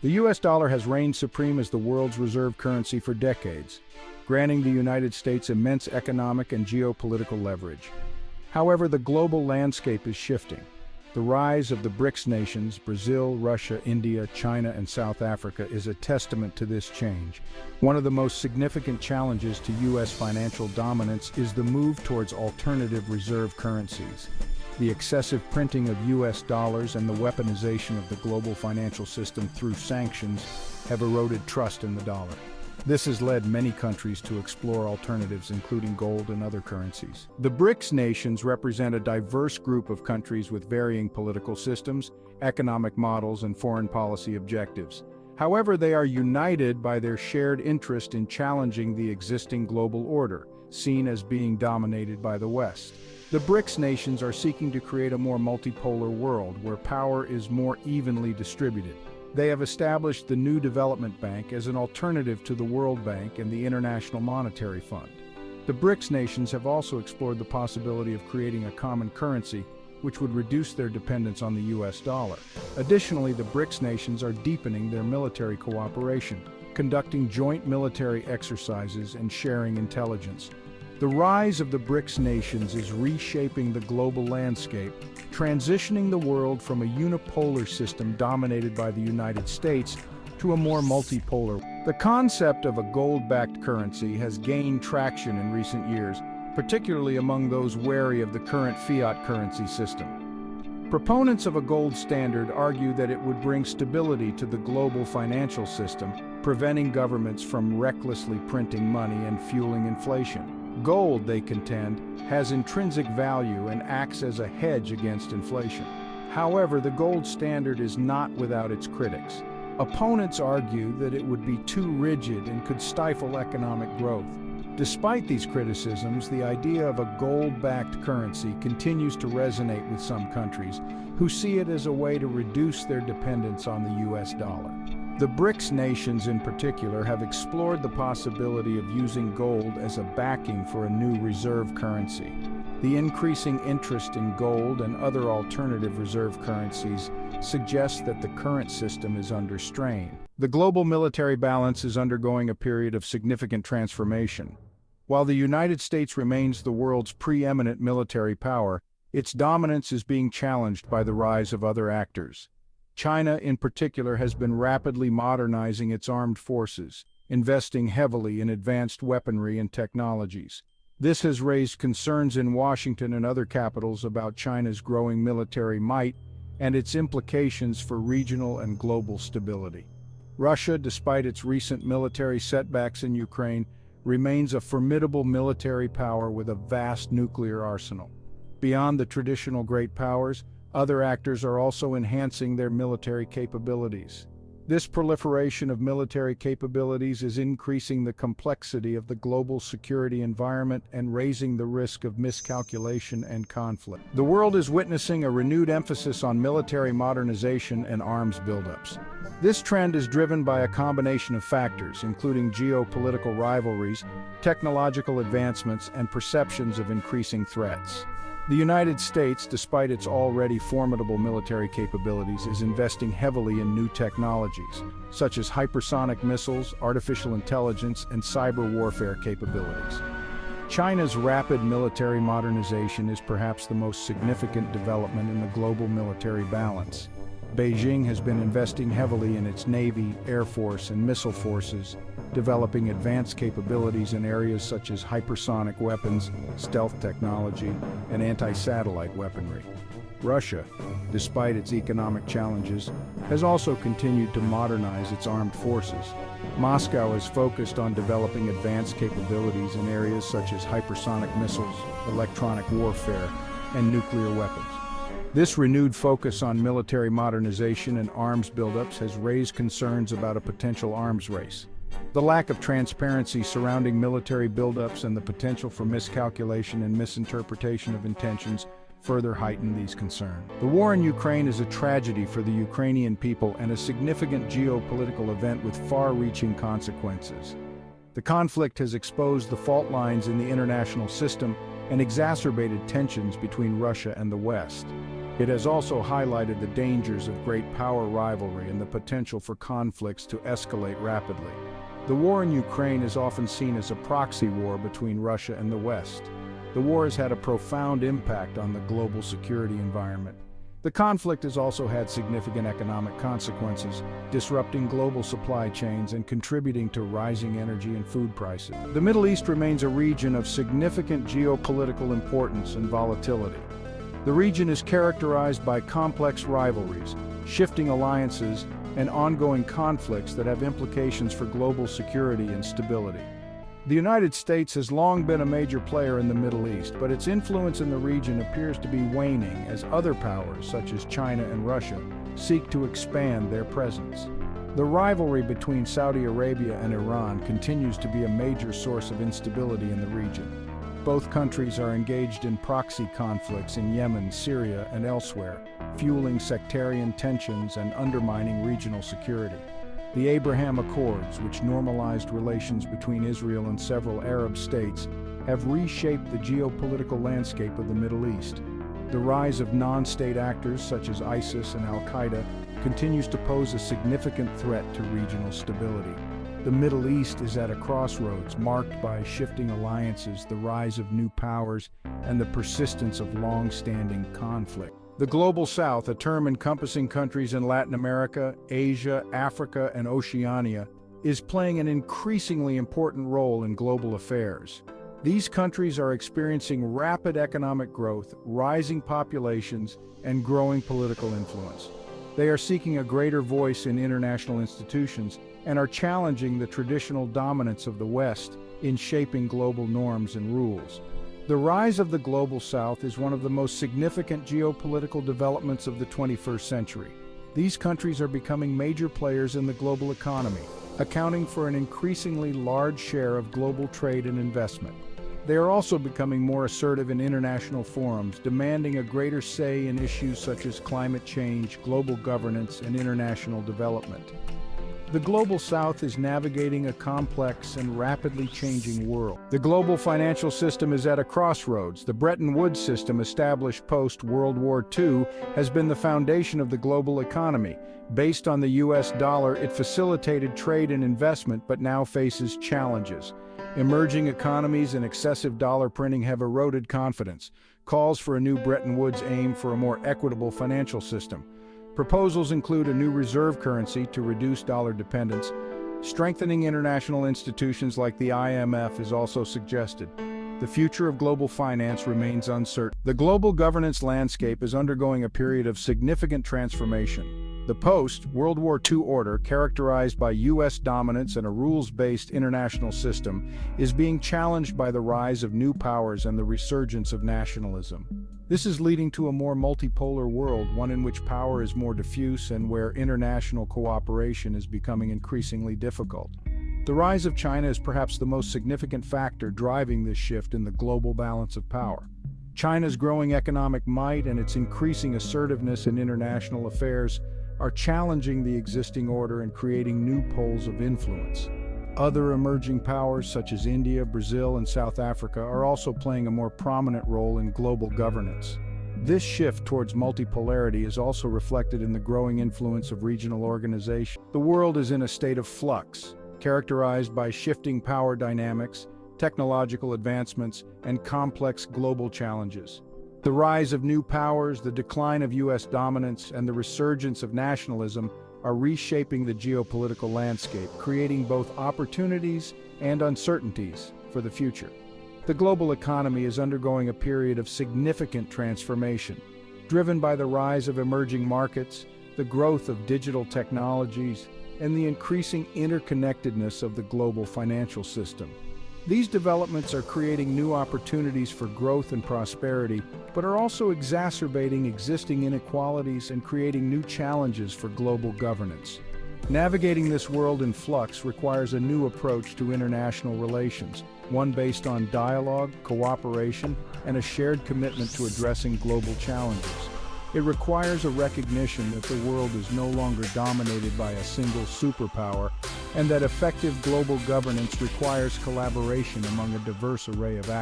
The US dollar has reigned supreme as the world's reserve currency for decades, granting the United States immense economic and geopolitical leverage. However, the global landscape is shifting. The rise of the BRICS nations, Brazil, Russia, India, China, and South Africa, is a testament to this change. One of the most significant challenges to U.S. financial dominance is the move towards alternative reserve currencies. The excessive printing of U.S. dollars and the weaponization of the global financial system through sanctions have eroded trust in the dollar. This has led many countries to explore alternatives, including gold and other currencies. The BRICS nations represent a diverse group of countries with varying political systems, economic models, and foreign policy objectives. However, they are united by their shared interest in challenging the existing global order, seen as being dominated by the West. The BRICS nations are seeking to create a more multipolar world where power is more evenly distributed. They have established the New Development Bank as an alternative to the World Bank and the International Monetary Fund. The BRICS nations have also explored the possibility of creating a common currency, which would reduce their dependence on the US dollar. Additionally, the BRICS nations are deepening their military cooperation, conducting joint military exercises and sharing intelligence. The rise of the BRICS nations is reshaping the global landscape, transitioning the world from a unipolar system dominated by the United States to a more multipolar. The concept of a gold-backed currency has gained traction in recent years, particularly among those wary of the current fiat currency system. Proponents of a gold standard argue that it would bring stability to the global financial system, preventing governments from recklessly printing money and fueling inflation. Gold, they contend, has intrinsic value and acts as a hedge against inflation. However, the gold standard is not without its critics. Opponents argue that it would be too rigid and could stifle economic growth. Despite these criticisms, the idea of a gold-backed currency continues to resonate with some countries, who see it as a way to reduce their dependence on the US dollar. The BRICS nations in particular have explored the possibility of using gold as a backing for a new reserve currency. The increasing interest in gold and other alternative reserve currencies suggests that the current system is under strain. The global military balance is undergoing a period of significant transformation. While the United States remains the world's preeminent military power, its dominance is being challenged by the rise of other actors. China, in particular, has been rapidly modernizing its armed forces, investing heavily in advanced weaponry and technologies. This has raised concerns in Washington and other capitals about China's growing military might and its implications for regional and global stability. Russia, despite its recent military setbacks in Ukraine, remains a formidable military power with a vast nuclear arsenal. Beyond the traditional great powers, other actors are also enhancing their military capabilities. This proliferation of military capabilities is increasing the complexity of the global security environment and raising the risk of miscalculation and conflict. The world is witnessing a renewed emphasis on military modernization and arms buildups. This trend is driven by a combination of factors, including geopolitical rivalries, technological advancements, and perceptions of increasing threats. The United States, despite its already formidable military capabilities, is investing heavily in new technologies, such as hypersonic missiles, artificial intelligence, and cyber warfare capabilities. China's rapid military modernization is perhaps the most significant development in the global military balance. Beijing has been investing heavily in its Navy, Air Force, and missile forces, developing advanced capabilities in areas such as hypersonic weapons, stealth technology, and anti-satellite weaponry. Russia, despite its economic challenges, has also continued to modernize its armed forces. Moscow is focused on developing advanced capabilities in areas such as hypersonic missiles, electronic warfare, and nuclear weapons. This renewed focus on military modernization and arms buildups has raised concerns about a potential arms race. The lack of transparency surrounding military buildups and the potential for miscalculation and misinterpretation of intentions further heighten these concerns. The war in Ukraine is a tragedy for the Ukrainian people and a significant geopolitical event with far-reaching consequences. The conflict has exposed the fault lines in the international system and exacerbated tensions between Russia and the West. It has also highlighted the dangers of great power rivalry and the potential for conflicts to escalate rapidly. The war in Ukraine is often seen as a proxy war between Russia and the West. The war has had a profound impact on the global security environment. The conflict has also had significant economic consequences, disrupting global supply chains and contributing to rising energy and food prices. The Middle East remains a region of significant geopolitical importance and volatility. The region is characterized by complex rivalries, shifting alliances, and ongoing conflicts that have implications for global security and stability. The United States has long been a major player in the Middle East, but its influence in the region appears to be waning as other powers, such as China and Russia, seek to expand their presence. The rivalry between Saudi Arabia and Iran continues to be a major source of instability in the region. Both countries are engaged in proxy conflicts in Yemen, Syria, and elsewhere, fueling sectarian tensions and undermining regional security. The Abraham Accords, which normalized relations between Israel and several Arab states, have reshaped the geopolitical landscape of the Middle East. The rise of non-state actors such as ISIS and Al-Qaeda continues to pose a significant threat to regional stability. The Middle East is at a crossroads marked by shifting alliances, the rise of new powers, and the persistence of long-standing conflict. The Global South, a term encompassing countries in Latin America, Asia, Africa, and Oceania, is playing an increasingly important role in global affairs. These countries are experiencing rapid economic growth, rising populations, and growing political influence. They are seeking a greater voice in international institutions and are challenging the traditional dominance of the West in shaping global norms and rules. The rise of the Global South is one of the most significant geopolitical developments of the 21st century. These countries are becoming major players in the global economy, accounting for an increasingly large share of global trade and investment. They are also becoming more assertive in international forums, demanding a greater say in issues such as climate change, global governance, and international development. The Global South is navigating a complex and rapidly changing world. The global financial system is at a crossroads. The Bretton Woods system, established post-World War II, has been the foundation of the global economy. Based on the US dollar, it facilitated trade and investment, but now faces challenges. Emerging economies and excessive dollar printing have eroded confidence. Calls for a new Bretton Woods aim for a more equitable financial system. Proposals include a new reserve currency to reduce dollar dependence. Strengthening international institutions like the IMF is also suggested. The future of global finance remains uncertain. The global governance landscape is undergoing a period of significant transformation. The post-World War II order, characterized by US dominance and a rules-based international system, is being challenged by the rise of new powers and the resurgence of nationalism. This is leading to a more multipolar world, one in which power is more diffuse and where international cooperation is becoming increasingly difficult. The rise of China is perhaps the most significant factor driving this shift in the global balance of power. China's growing economic might and its increasing assertiveness in international affairs are challenging the existing order and creating new poles of influence. Other emerging powers such as India, Brazil, and South Africa are also playing a more prominent role in global governance. This shift towards multipolarity is also reflected in the growing influence of regional organizations. The world is in a state of flux, characterized by shifting power dynamics, technological advancements, and complex global challenges. The rise of new powers, the decline of US dominance, and the resurgence of nationalism are reshaping the geopolitical landscape, creating both opportunities and uncertainties for the future. The global economy is undergoing a period of significant transformation, driven by the rise of emerging markets, the growth of digital technologies, and the increasing interconnectedness of the global financial system. These developments are creating new opportunities for growth and prosperity, but are also exacerbating existing inequalities and creating new challenges for global governance. Navigating this world in flux requires a new approach to international relations, one based on dialogue, cooperation, and a shared commitment to addressing global challenges. It requires a recognition that the world is no longer dominated by a single superpower, and that effective global governance requires collaboration among a diverse array of actors.